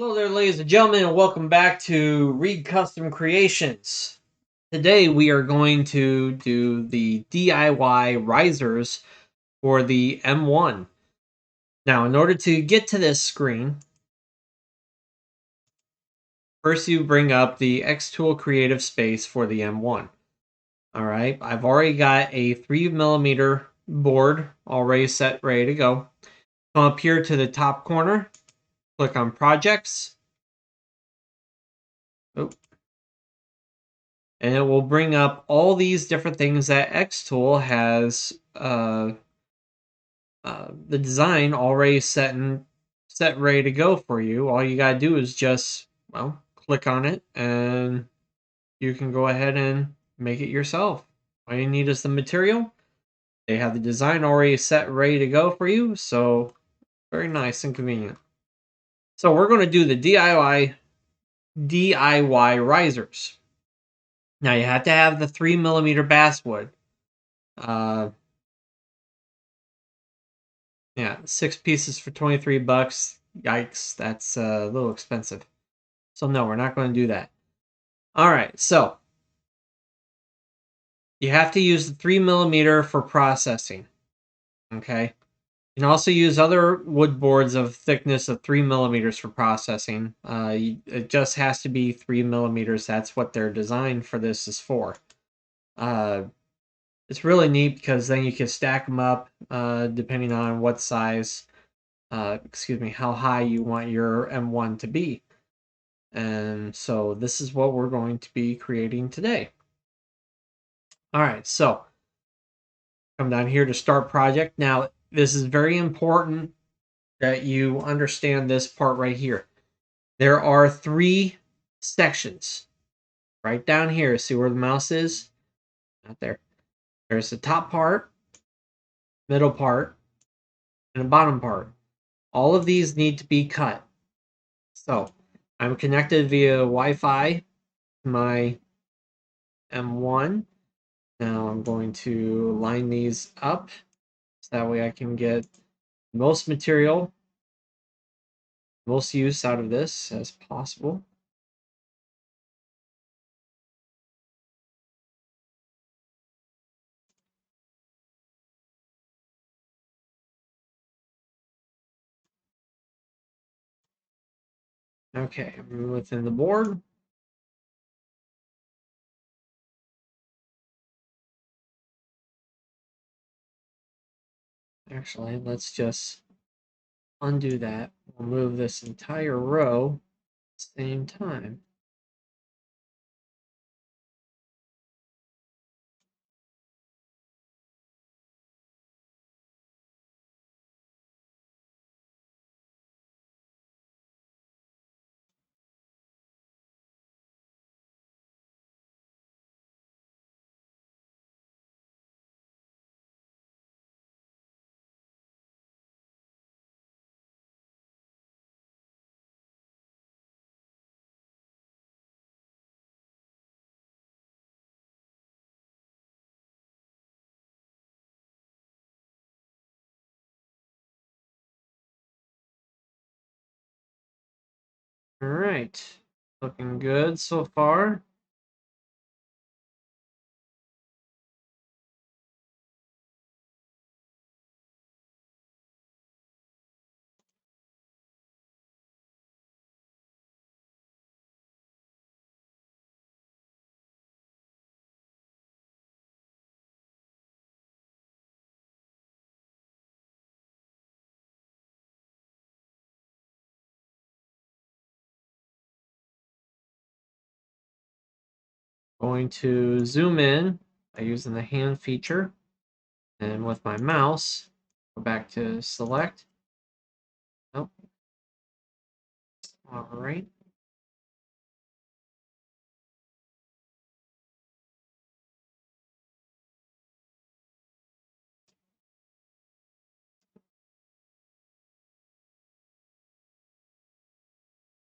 Hello there, ladies and gentlemen, and welcome back to Reed Custom Creations. Today we are going to do the DIY risers for the M1. Now, in order to get to this screen, first you bring up the xTool creative space for the M1. Alright, I've already got a 3mm board already set, ready to go. Come up here to the top corner, click on Projects. Oh. And it will bring up all these different things that xTool has the design already set ready to go for you. All you gotta do is just, well, click on it and you can go ahead and make it yourself. All you need is the material. They have the design already set ready to go for you, so very nice and convenient. So we're going to do the DIY risers. Now you have to have the 3mm basswood. Yeah, 6 pieces for 23 bucks. Yikes, that's a little expensive. So no, we're not going to do that. All right, so you have to use the 3mm for processing. Okay. You can also use other wood boards of thickness of 3mm for processing. It just has to be 3mm. That's what they're designed for. This is for. It's really neat because then you can stack them up depending on what size, how high you want your M1 to be. And so this is what we're going to be creating today. All right, so come down here to start project. Now, this is very important that you understand this part right here. There are 3 sections right down here. See where the mouse is? Not there. There's the top part, middle part, and the bottom part. All of these need to be cut. So I'm connected via Wi-Fi to my M1. Now I'm going to line these up so that way I can get most material, most use out of this as possible. Okay, I'm within the board. Actually, let's just undo that. We'll move this entire row at the same time. All right, looking good so far. Going to zoom in by using the hand feature, and with my mouse, go back to select. Oh, all right.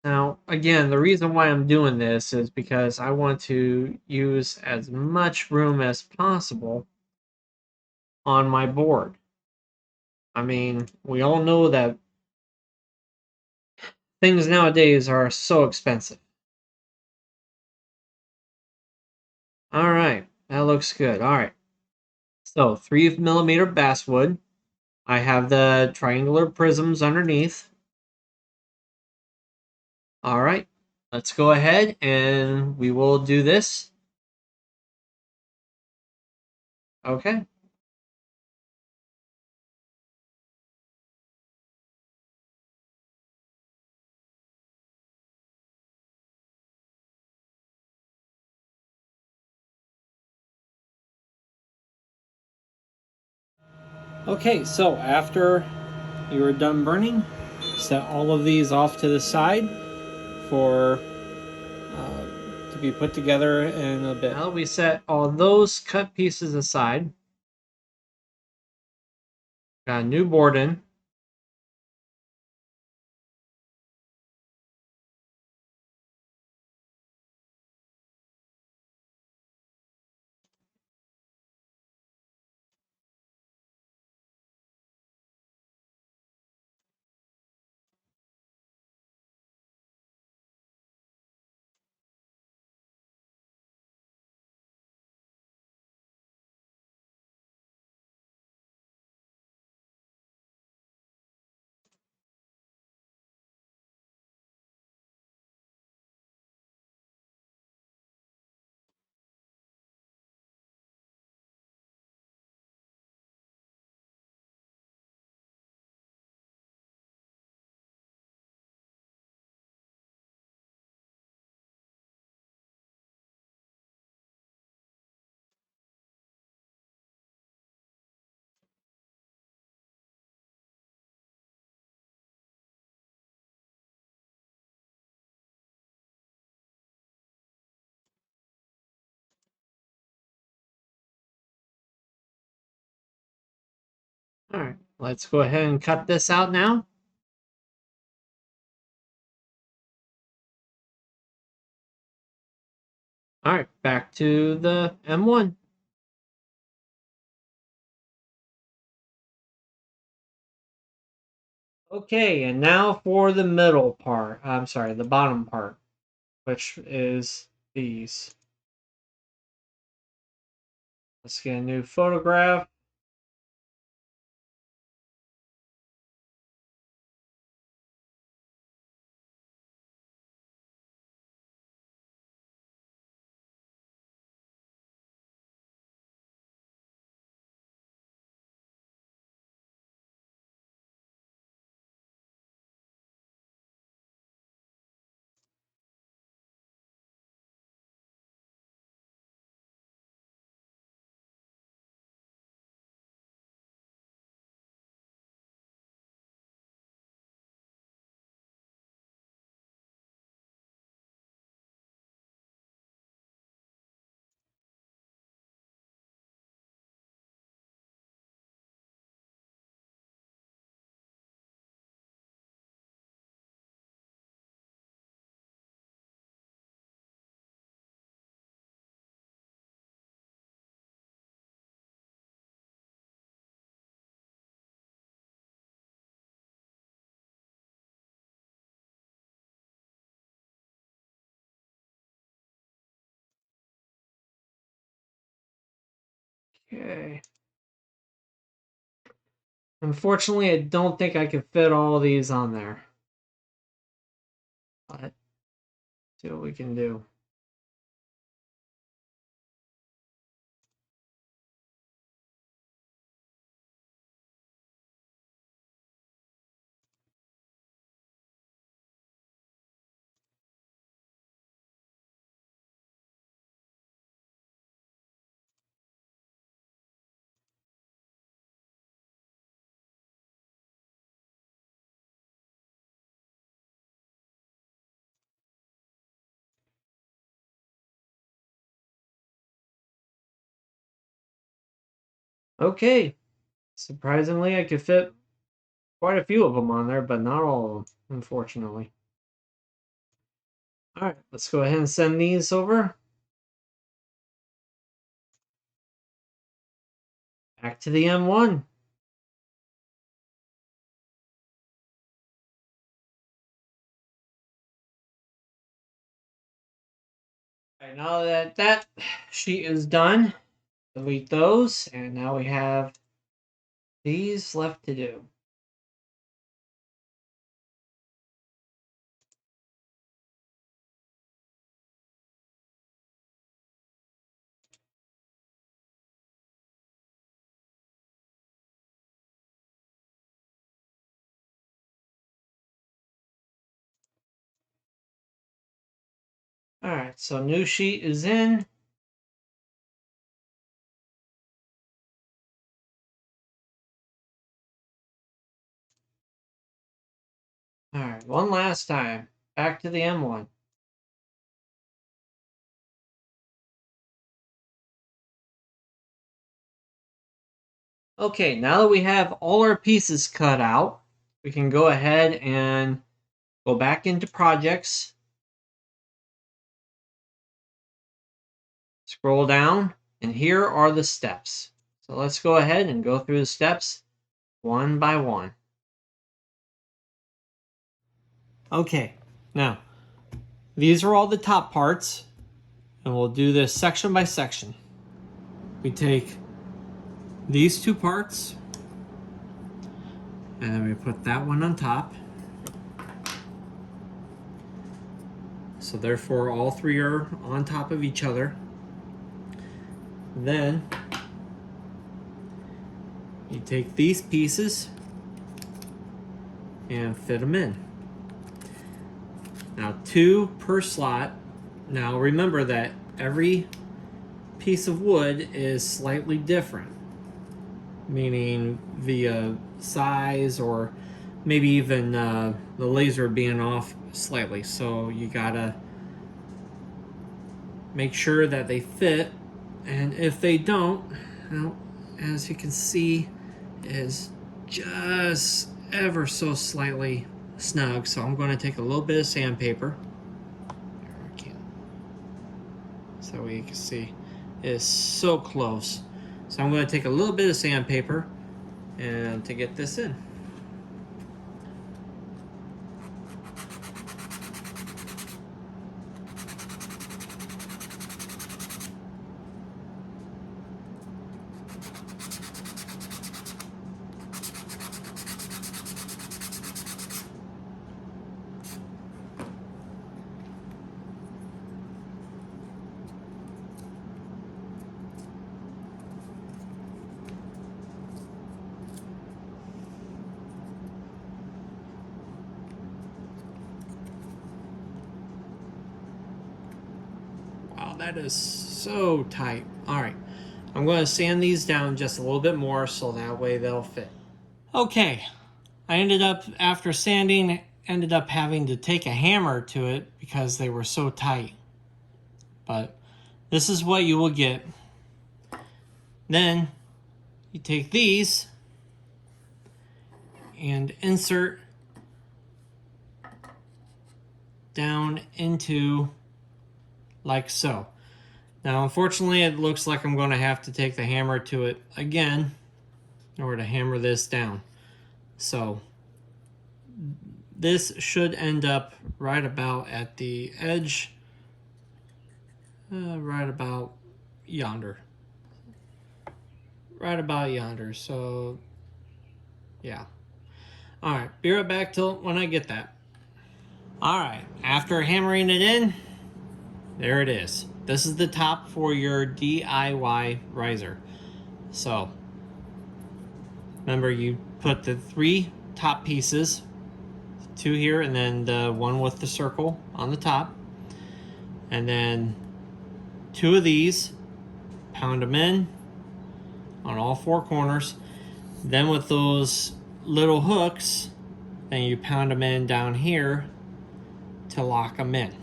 Now, again, the reason why I'm doing this is because I want to use as much room as possible on my board. I mean, we all know that things nowadays are so expensive. All right, that looks good. All right, so 3mm basswood. I have the triangular prisms underneath. All right, let's go ahead and we will do this. Okay. Okay, so after you are done burning, set all of these off to the side for to be put together in a bit. Now we set all those cut pieces aside. Got a new board in. All right, let's go ahead and cut this out now. All right, back to the M1. Okay, and now for the middle part. I'm sorry, the bottom part, which is these. Let's get a new photograph. Okay. Unfortunately, I don't think I can fit all these on there. But see what we can do. Okay. Surprisingly, I could fit quite a few of them on there, but not all of them, unfortunately. All right, let's go ahead and send these over. Back to the M1. All right, now that that sheet is done, delete those, and now we have these left to do. All right, so new sheet is in. All right, one last time. Back to the M1. Okay, now that we have all our pieces cut out, we can go ahead and go back into projects, scroll down, and here are the steps. So let's go ahead and go through the steps one by one. Okay, now these are all the top parts, and we'll do this section by section. We take these two parts, and then we put that one on top. So therefore all three are on top of each other. Then you take these pieces and fit them in. Now 2 per slot. Now remember that every piece of wood is slightly different, meaning via size or maybe even the laser being off slightly. So you gotta make sure that they fit, and if they don't, well, as you can see, is just ever so slightly snug. So I'm going to take a little bit of sandpaper, so you can see it's so close. So I'm going to take a little bit of sandpaper and to get this in. That is so tight. All right, I'm going to sand these down just a little bit more so that way they'll fit. Okay, I ended up, after sanding, having to take a hammer to it because they were so tight. But this is what you will get. Then you take these and insert down into like so. Now, unfortunately, it looks like I'm going to have to take the hammer to it again in order to hammer this down. So this should end up right about at the edge, right about yonder. Right about yonder. So, yeah. All right, be right back till when I get that. All right, after hammering it in, there it is. This is the top for your DIY riser. So remember, you put the 3 top pieces, 2 here and then the one with the circle on the top, and then 2 of these, pound them in on all 4 corners. Then with those little hooks, then you pound them in down here to lock them in.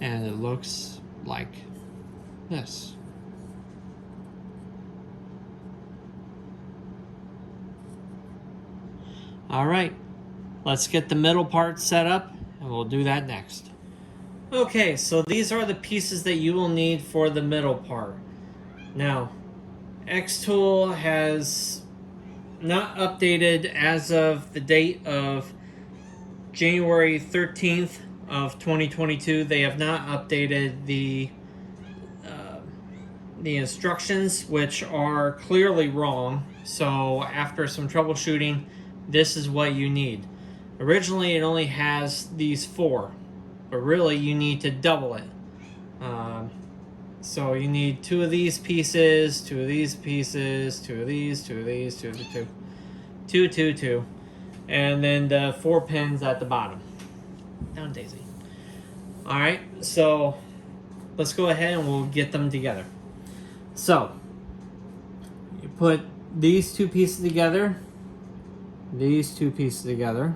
And it looks like this. All right, let's get the middle part set up and we'll do that next. Okay, so these are the pieces that you will need for the middle part. Now, xTool has not updated as of the date of January 13th of 2022. They have not updated the instructions, which are clearly wrong. So after some troubleshooting, this is what you need. Originally, it only has these 4, but really you need to double it. So you need 2 of these pieces, 2 of these pieces, 2 of these, 2 of these, 2 of the 2, 2, 2, 2, and then the 4 pins at the bottom. Down, Daisy. All right, so let's go ahead and we'll get them together. So you put these 2 pieces together, these 2 pieces together.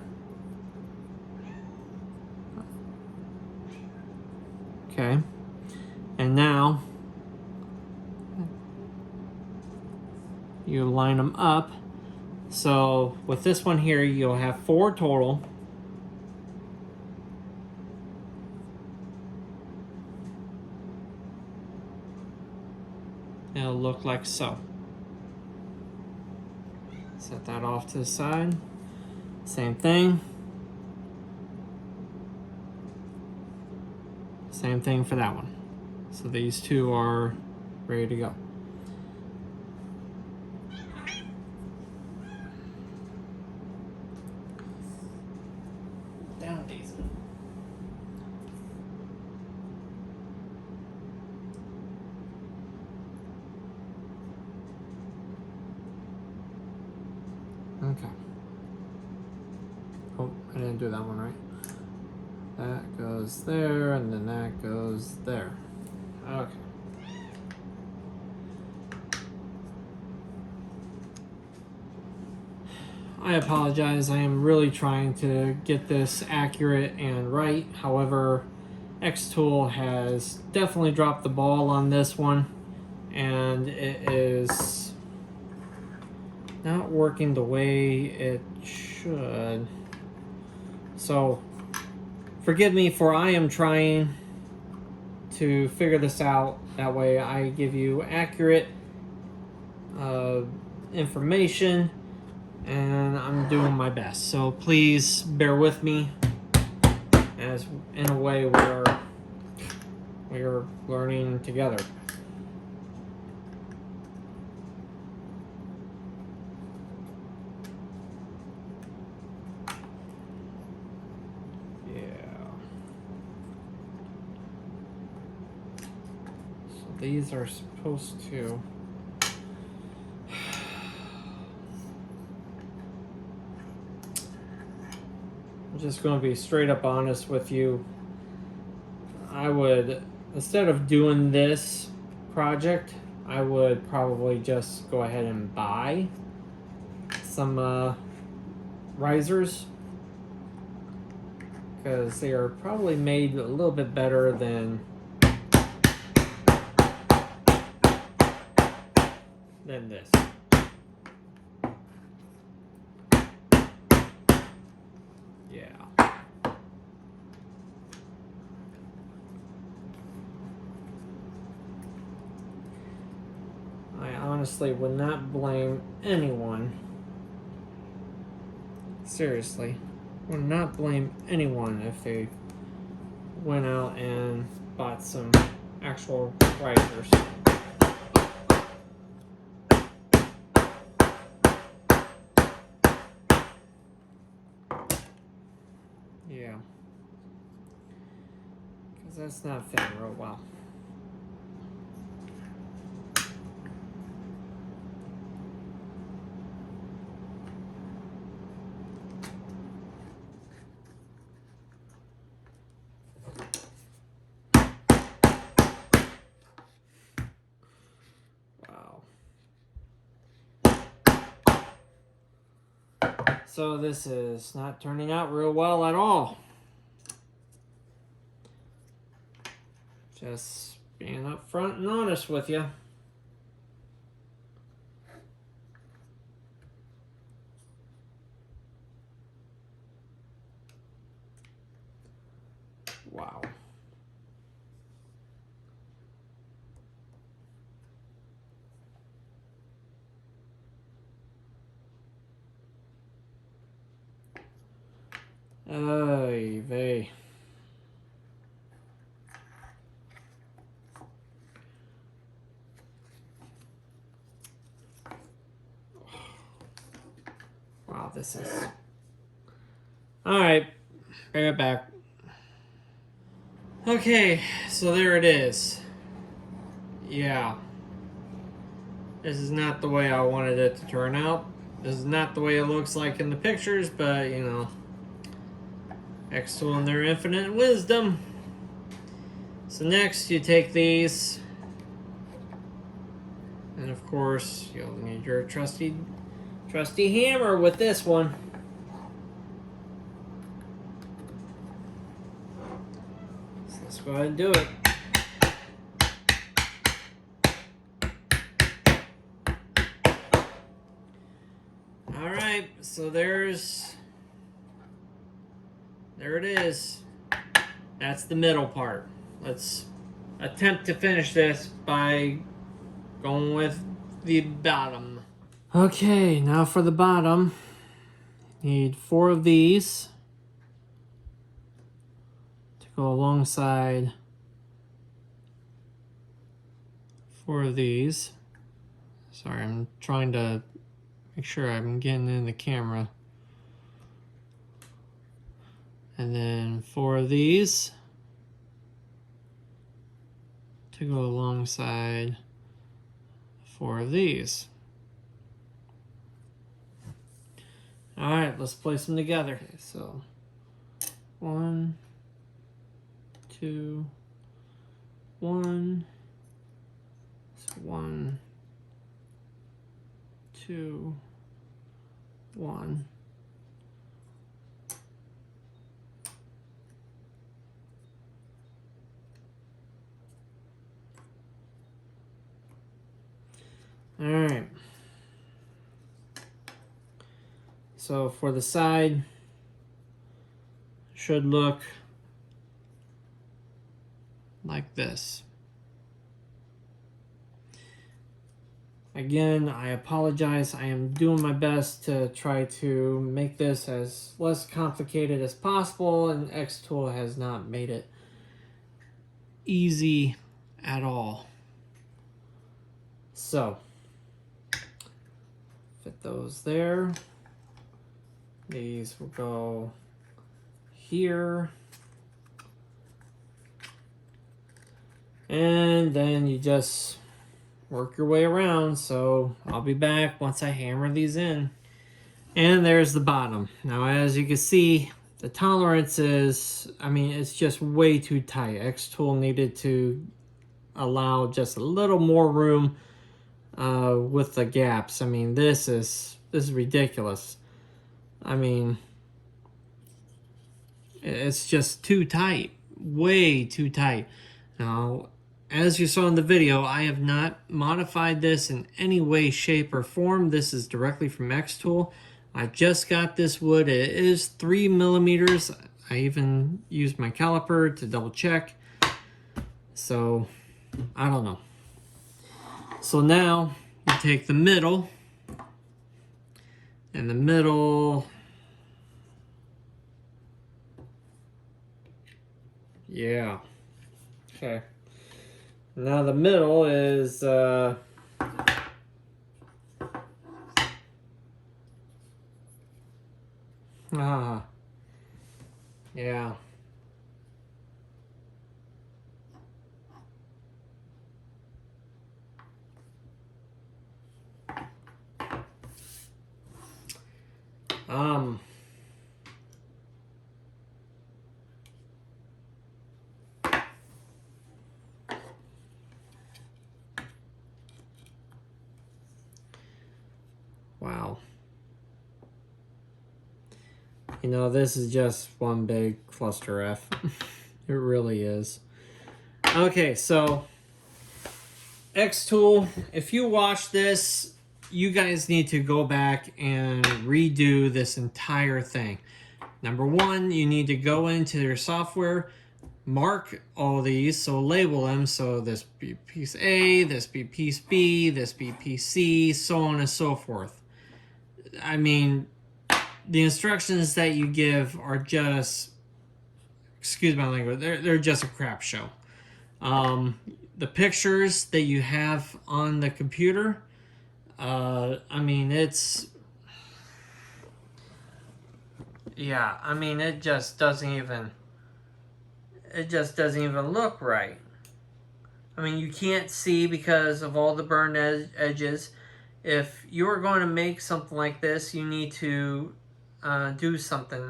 Okay, and now you line them up. So with this one here, you'll have 4 total. It'll look like so. Set that off to the side. Same thing. Same thing for that one. So these 2 are ready to go. Down, Daisy. Okay. Oh, I didn't do that one right. That goes there, and then that goes there. Okay. I apologize. I am really trying to get this accurate and right. However, xTool has definitely dropped the ball on this one, and it is not working the way it should. So forgive me, for I am trying to figure this out. That way I give you accurate information, and I'm doing my best. So please bear with me, as in a way where we're learning together. These are supposed to... I'm just going to be straight up honest with you. I would, instead of doing this project, I would probably just go ahead and buy some risers, because they are probably made a little bit better than this. Yeah. I honestly would not blame anyone. Seriously, would not blame anyone if they went out and bought some actual risers. Yeah. Because that's not fitting real well. Wow. So this is not turning out real well at all. Just being upfront and honest with you. Wow. Ay vey. Wow, this is... Alright, bring it back. Okay, so there it is. Yeah. This is not the way I wanted it to turn out. This is not the way it looks like in the pictures, but you know, xTool and their infinite wisdom. So next you take these, and of course you'll need your trusty hammer with this one. So let's go ahead and do it. Alright, so there it is. That's the middle part. Let's attempt to finish this by going with the bottom. Okay, now for the bottom. Need 4 of these to go alongside 4 of these. Sorry, I'm trying to make sure I'm getting in the camera. And then 4 of these to go alongside 4 of these. Alright, let's place them together. Okay, so 1, 2, 1, 1, 2, 1. All right. So for the side, should look like this. Again, I apologize. I am doing my best to try to make this as less complicated as possible, and xTool has not made it easy at all. So, fit those there. These will go here. And then you just work your way around. So I'll be back once I hammer these in. And there's the bottom. Now, as you can see, the tolerance is, I mean, it's just way too tight. xTool needed to allow just a little more room with the gaps. I mean, this is ridiculous. I mean, it's just too tight, way too tight. Now, as you saw in the video, I have not modified this in any way, shape, or form. This is directly from xTool. I just got this wood. It is 3 millimeters. I even used my caliper to double check. So, I don't know. So now, you take the middle, and the middle, yeah, okay. Now the middle is, yeah. Wow. You know, this is just one big cluster F. It really is. Okay, so xTool, if you watch this, you guys need to go back and redo this entire thing. Number one, you need to go into your software, mark all these, so label them, so this be piece A, this be piece B, this be piece C, so on and so forth. I mean, the instructions that you give are just, excuse my language, they're just a crap show. The pictures that you have on the computer, I mean, it's yeah, I mean, it just doesn't even look right. I mean, you can't see because of all the burned edges. If you're going to make something like this, you need to do something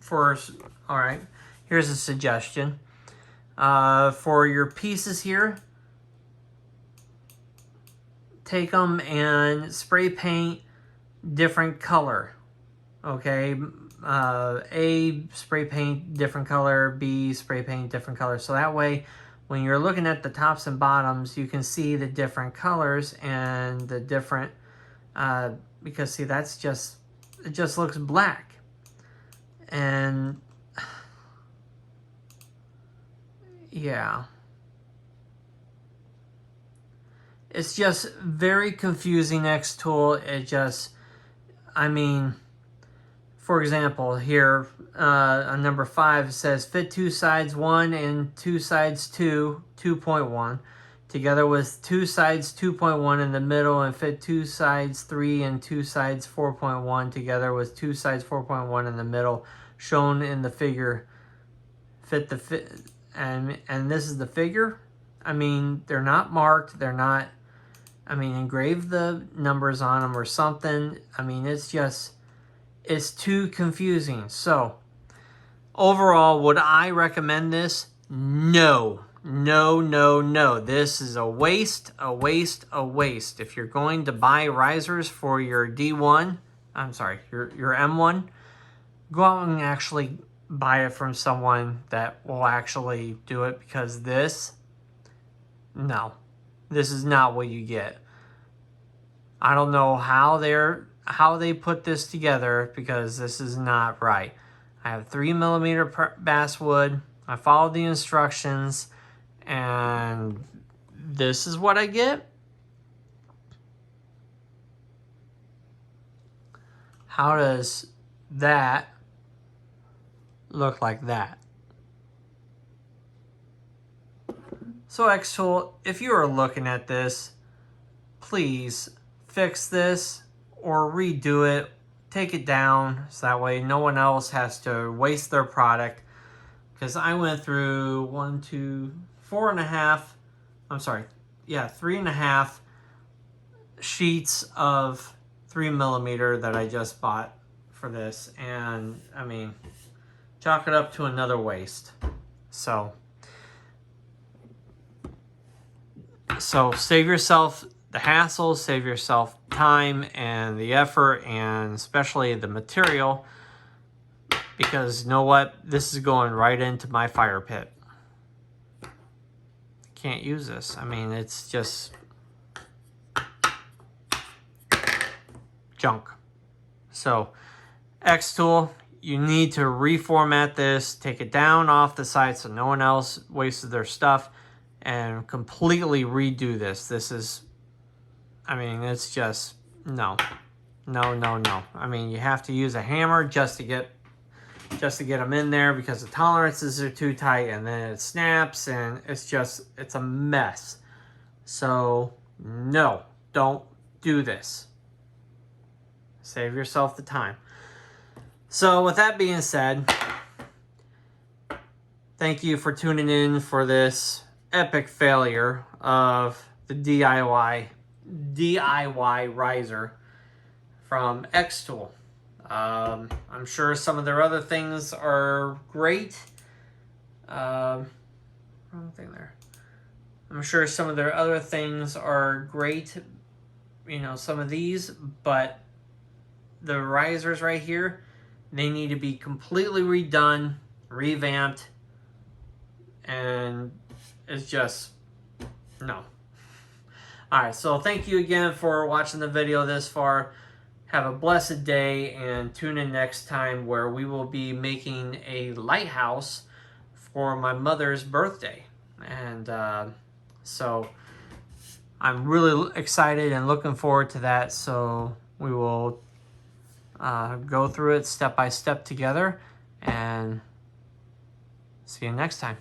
for, all right, here's a suggestion. For your pieces here, take them and spray paint different color. Okay, A, spray paint different color, B, spray paint different color. So that way, when you're looking at the tops and bottoms, you can see the different colors and the different, because see, that's just, it just looks black. And yeah, it's just very confusing, xTool. It just, I mean, for example, here on number 5, it says fit 2 sides 1 and 2 sides 2, 2.1, together with 2 sides 2.1 in the middle, and fit 2 sides 3 and 2 sides 4.1 together with 2 sides 4.1 in the middle, shown in the figure. And this is the figure. I mean, they're not marked. They're not. I mean, engrave the numbers on them or something. I mean, it's just. It's too confusing. So, overall, would I recommend this? No. No, no, no. This is a waste, a waste, a waste. If you're going to buy risers for your D1, I'm sorry, your M1, go out and actually buy it from someone that will actually do it, because this, no. This is not what you get. I don't know how they put this together, because this is not right. I have 3mm basswood. I followed the instructions, and this is what I get. How does that look like that? So xTool, if you are looking at this, please fix this or redo it. Take it down so that way no one else has to waste their product. Because I went through 3.5 sheets of 3mm that I just bought for this. And I mean, chalk it up to another waste. So save yourself the hassle, save yourself time and the effort, and especially the material, because you know what? This is going right into my fire pit. Can't use this. I mean, it's just junk. So, xTool, you need to reformat this, take it down off the site so no one else wasted their stuff, and completely redo this. This is, I mean, it's just, no. No, no, no. I mean, you have to use a hammer just to get them in there, because the tolerances are too tight, and then it snaps, and it's a mess. So, no, don't do this. Save yourself the time. So, with that being said, thank you for tuning in for this epic failure of the DIY riser from xTool. I'm sure some of their other things are great. Wrong thing there. I'm sure some of their other things are great, you know, some of these, but the risers right here, they need to be completely redone, revamped, and it's just, no. Alright, so thank you again for watching the video this far. Have a blessed day, and tune in next time where we will be making a lighthouse for my mother's birthday. And so I'm really excited and looking forward to that. So we will go through it step by step together, and see you next time.